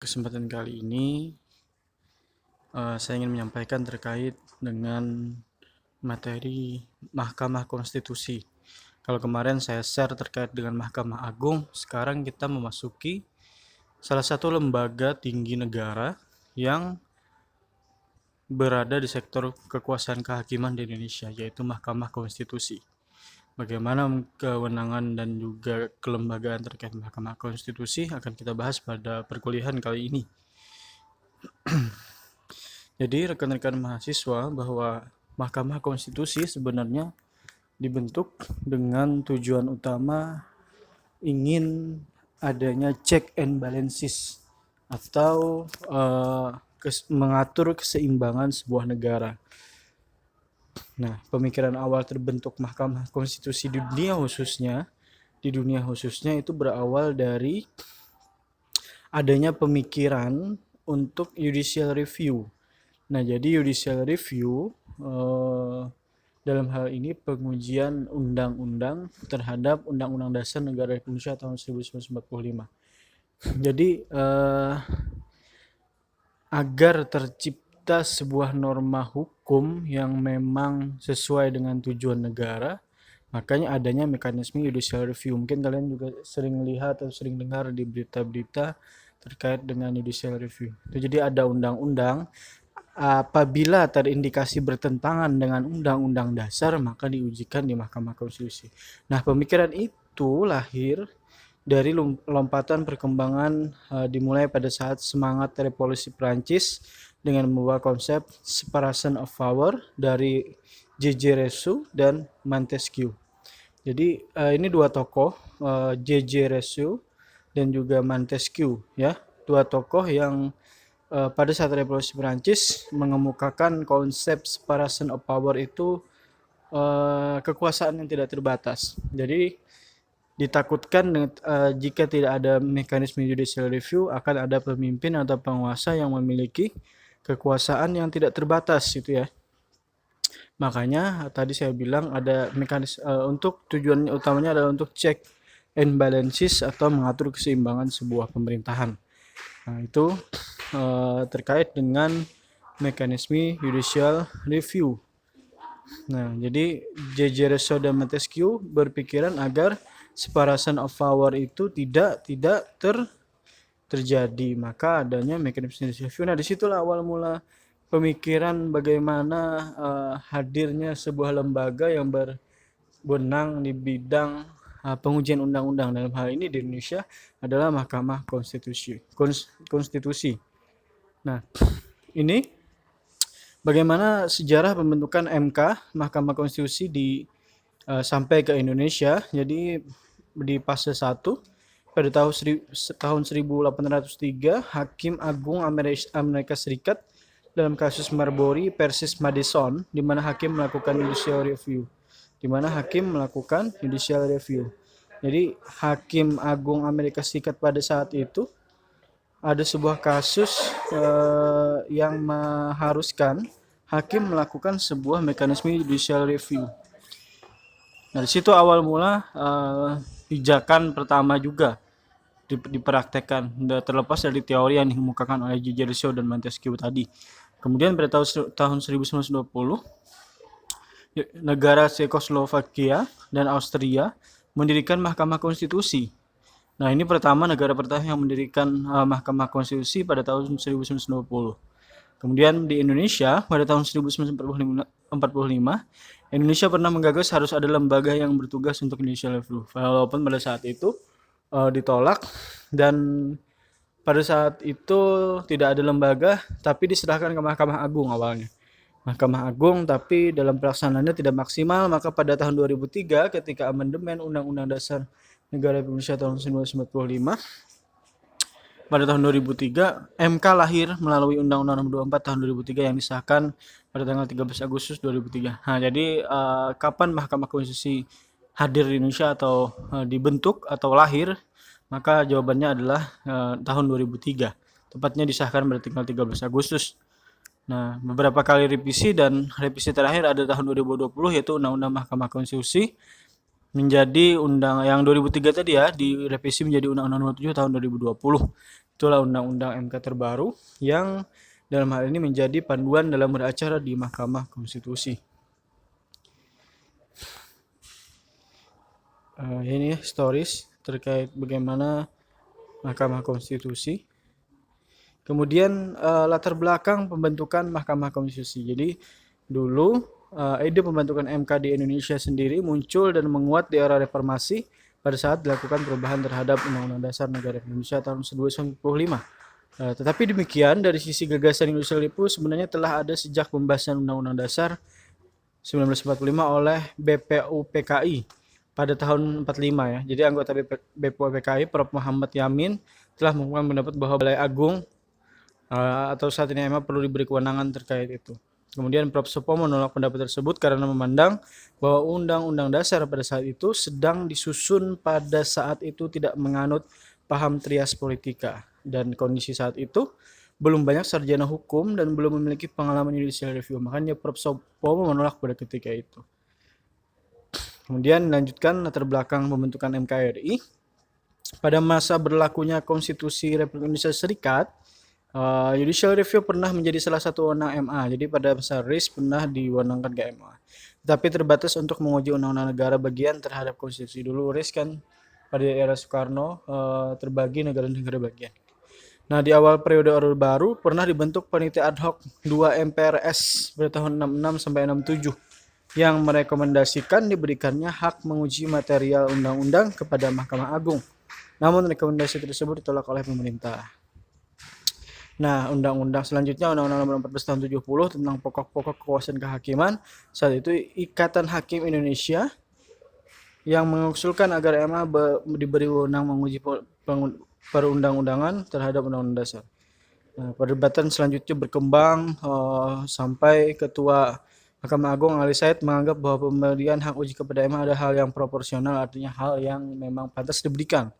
kesempatan kali ini saya ingin menyampaikan terkait dengan materi Mahkamah Konstitusi. Kalau kemarin saya share terkait dengan Mahkamah Agung, sekarang kita memasuki salah satu lembaga tinggi negara yang berada di sektor kekuasaan kehakiman di Indonesia, yaitu Mahkamah Konstitusi. Bagaimana kewenangan dan juga kelembagaan terkait Mahkamah Konstitusi akan kita bahas pada perkuliahan kali ini. Jadi rekan-rekan mahasiswa bahwa Mahkamah Konstitusi sebenarnya dibentuk dengan tujuan utama ingin adanya check and balances atau mengatur keseimbangan sebuah negara. Nah, pemikiran awal terbentuk Mahkamah Konstitusi di dunia khususnya itu berawal dari adanya pemikiran untuk judicial review. Nah, jadi judicial review dalam hal ini pengujian undang-undang terhadap Undang-Undang Dasar Negara Republik Indonesia tahun 1945. Jadi agar tercipta sebuah norma hukum yang memang sesuai dengan tujuan negara, makanya adanya mekanisme judicial review. Mungkin kalian juga sering lihat atau sering dengar di berita-berita terkait dengan judicial review. Jadi ada undang-undang, apabila terindikasi bertentangan dengan undang-undang dasar, maka diujikan di Mahkamah Konstitusi. Nah, pemikiran itu lahir dari lompatan perkembangan dimulai pada saat semangat revolusi Prancis dengan membawa konsep separation of power dari J.J. Rousseau dan Montesquieu. Jadi ini dua tokoh, J.J. Rousseau dan juga Montesquieu, ya, dua tokoh yang pada saat revolusi Prancis mengemukakan konsep separation of power itu kekuasaan yang tidak terbatas. Jadi ditakutkan jika tidak ada mekanisme judicial review akan ada pemimpin atau penguasa yang memiliki kekuasaan yang tidak terbatas gitu ya. Makanya tadi saya bilang ada mekanisme untuk tujuan utamanya adalah untuk check and balances atau mengatur keseimbangan sebuah pemerintahan. Nah, itu terkait dengan mekanisme judicial review. Nah, jadi J.J. Rousseau dan Montesquieu berpikiran agar separation of power itu tidak terjadi, maka adanya mekanisme judicial review. Nah, disitulah awal mula pemikiran bagaimana hadirnya sebuah lembaga yang berwenang di bidang pengujian undang-undang. Dalam hal ini di Indonesia adalah Mahkamah Konstitusi. Nah, ini bagaimana sejarah pembentukan MK Mahkamah Konstitusi sampai ke Indonesia. Jadi di fase 1 pada tahun 1803 Hakim Agung Amerika Serikat dalam kasus Marbury versus Madison, di mana hakim melakukan judicial review. Jadi Hakim Agung Amerika Serikat pada saat itu ada sebuah kasus yang mengharuskan hakim melakukan sebuah mekanisme judicial review. Nah, di situ awal mula pijakan pertama juga dipraktekkan, terlepas dari teori yang dikemukakan oleh J.J. Rousseau dan Montesquieu tadi. Kemudian pada tahun 1920 negara Cekoslovakia dan Austria mendirikan Mahkamah Konstitusi. Nah, ini negara pertama yang mendirikan Mahkamah Konstitusi pada tahun 1920. Kemudian di Indonesia pada tahun 1945 Indonesia pernah menggagas harus ada lembaga yang bertugas untuk judicial review. Walaupun pada saat itu ditolak dan pada saat itu tidak ada lembaga, tapi diserahkan ke Mahkamah Agung awalnya. Mahkamah Agung, tapi dalam pelaksanaannya tidak maksimal. Maka pada tahun 2003 ketika amandemen Undang-Undang Dasar Negara Republik Indonesia tahun 1945, pada tahun 2003 MK lahir melalui Undang-Undang Nomor 24 tahun 2003 yang disahkan pada tanggal 13 Agustus 2003. Nah, jadi kapan Mahkamah Konstitusi hadir di Indonesia atau dibentuk atau lahir? Maka jawabannya adalah tahun 2003. Tepatnya disahkan pada tanggal 13 Agustus. Nah, beberapa kali revisi dan revisi terakhir ada tahun 2020 yaitu Undang-Undang Mahkamah Konstitusi menjadi undang yang 2003 tadi ya, direvisi menjadi Undang-Undang Nomor 7 tahun 2020. Itulah undang-undang MK terbaru yang dalam hal ini menjadi panduan dalam beracara di Mahkamah Konstitusi. Ini ya, stories terkait bagaimana Mahkamah Konstitusi. Kemudian latar belakang pembentukan Mahkamah Konstitusi. Jadi dulu ide pembentukan MK di Indonesia sendiri muncul dan menguat di era reformasi pada saat dilakukan perubahan terhadap Undang-Undang Dasar Negara Indonesia tahun 1945. Tetapi demikian, dari sisi gagasan Indonesia Review sebenarnya telah ada sejak pembahasan Undang-Undang Dasar 1945 oleh BPUPKI pada tahun 45 ya. Jadi anggota BPUPKI Prof. Muhammad Yamin telah mengungkapkan pendapat bahwa Balai Agung atau saat ini MA perlu diberi kewenangan terkait itu. Kemudian Prof. Sopo menolak pendapat tersebut karena memandang bahwa Undang-Undang Dasar pada saat itu sedang disusun pada saat itu tidak menganut paham trias politika, dan kondisi saat itu belum banyak sarjana hukum dan belum memiliki pengalaman judicial review. Makanya Prof. Sopo menolak pada ketika itu. Kemudian lanjutkan latar belakang pembentukan MKRI. Pada masa berlakunya Konstitusi Republik Indonesia Serikat, judicial review pernah menjadi salah satu wewenang MA. Jadi pada masa RIS pernah diwenangkan ke MA. Tapi terbatas untuk menguji undang-undang negara bagian terhadap konstitusi. Dulu RIS kan pada era Soekarno terbagi negara-negara bagian. Nah, di awal periode Orde Baru pernah dibentuk panitia ad hoc 2 MPRS pada tahun 66 sampai 67 yang merekomendasikan diberikannya hak menguji material undang-undang kepada Mahkamah Agung. Namun rekomendasi tersebut ditolak oleh pemerintah. Nah, undang-undang selanjutnya Undang-Undang Nomor 14 tahun 70 tentang pokok-pokok kekuasaan kehakiman. Saat itu Ikatan Hakim Indonesia yang mengusulkan agar MA diberi wewenang menguji perundang-undangan terhadap Undang-Undang Dasar. Nah, perdebatan selanjutnya berkembang sampai Ketua Mahkamah Agung Ali Said menganggap bahwa pemberian hak uji kepada MA ada hal yang proporsional, artinya hal yang memang pantas diberikan.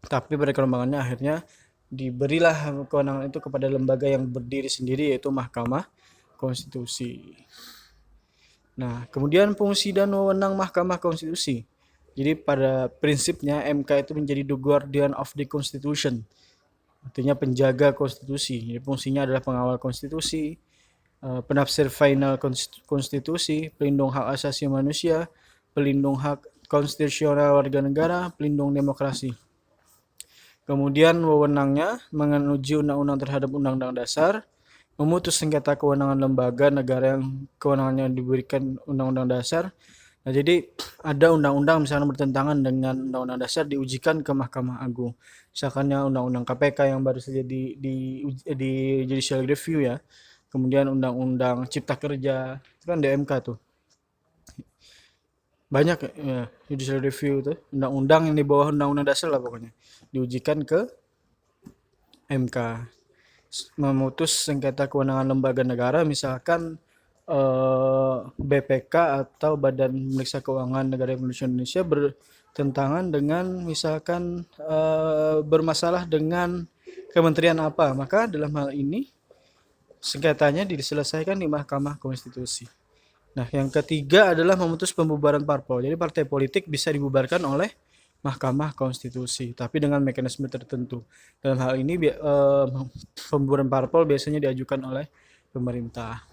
Tapi pada perkembangannya akhirnya diberilah kewenangan itu kepada lembaga yang berdiri sendiri, yaitu Mahkamah Konstitusi. Nah, kemudian fungsi dan wewenang Mahkamah Konstitusi. Jadi pada prinsipnya MK itu menjadi the guardian of the constitution. Artinya penjaga konstitusi. Jadi fungsinya adalah pengawal konstitusi, penafsir final konstitusi, pelindung hak asasi manusia, pelindung hak konstitusional warga negara, pelindung demokrasi. Kemudian wewenangnya menguji undang-undang terhadap Undang-Undang Dasar, memutus sengketa kewenangan lembaga negara yang kewenangannya diberikan Undang-Undang Dasar. Nah, jadi ada undang-undang misalnya bertentangan dengan Undang-Undang Dasar diujikan ke Mahkamah Agung. Misalkannya Undang-Undang KPK yang baru saja di judicial review ya. Kemudian Undang-Undang Cipta Kerja itu kan DMK tuh. Banyak ya, judicial review itu undang-undang yang di bawah Undang-Undang Dasar lah pokoknya diujikan ke MK. Memutus sengketa kewenangan lembaga negara, misalkan BPK atau Badan Pemeriksa Keuangan Negara Republik Indonesia bertentangan dengan misalkan bermasalah dengan kementerian apa, maka dalam hal ini sengketanya diselesaikan di Mahkamah Konstitusi. Nah, yang ketiga adalah memutus pembubaran parpol. Jadi partai politik bisa dibubarkan oleh Mahkamah Konstitusi, tapi dengan mekanisme tertentu. Dalam hal ini pembubaran parpol biasanya diajukan oleh pemerintah.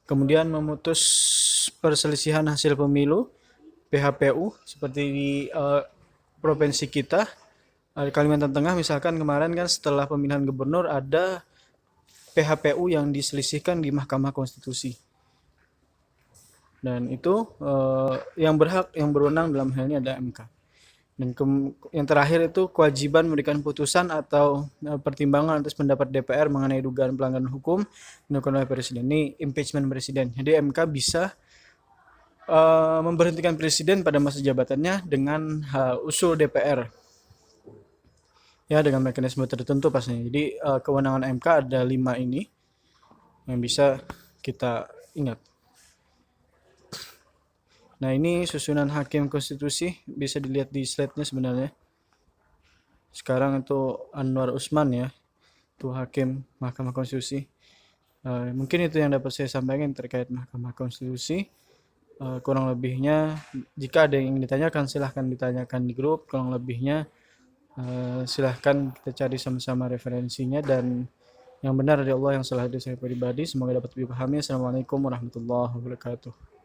Kemudian memutus perselisihan hasil pemilu PHPU seperti di provinsi kita, Kalimantan Tengah misalkan kemarin kan setelah pemilihan gubernur ada PHPU yang diselisihkan di Mahkamah Konstitusi. Dan itu yang berwenang dalam hal ini adalah MK. Dan yang terakhir itu kewajiban memberikan putusan atau pertimbangan atas pendapat DPR mengenai dugaan pelanggaran hukum dilakukan oleh Presiden. Ini impeachment Presiden. Jadi MK bisa memberhentikan Presiden pada masa jabatannya dengan usul DPR. Ya, dengan mekanisme tertentu pastinya. Jadi kewenangan MK ada 5 ini yang bisa kita ingat. Nah, ini susunan hakim konstitusi, bisa dilihat di slide-nya sebenarnya. Sekarang itu Anwar Usman ya, itu hakim Mahkamah Konstitusi. Mungkin itu yang dapat saya sampaikan terkait Mahkamah Konstitusi. Kurang lebihnya jika ada yang ingin ditanyakan silahkan ditanyakan di grup, kurang lebihnya silahkan kita cari sama-sama referensinya, dan yang benar dari Allah, yang salah dari saya pribadi. Semoga dapat dipahami. Assalamualaikum warahmatullahi wabarakatuh.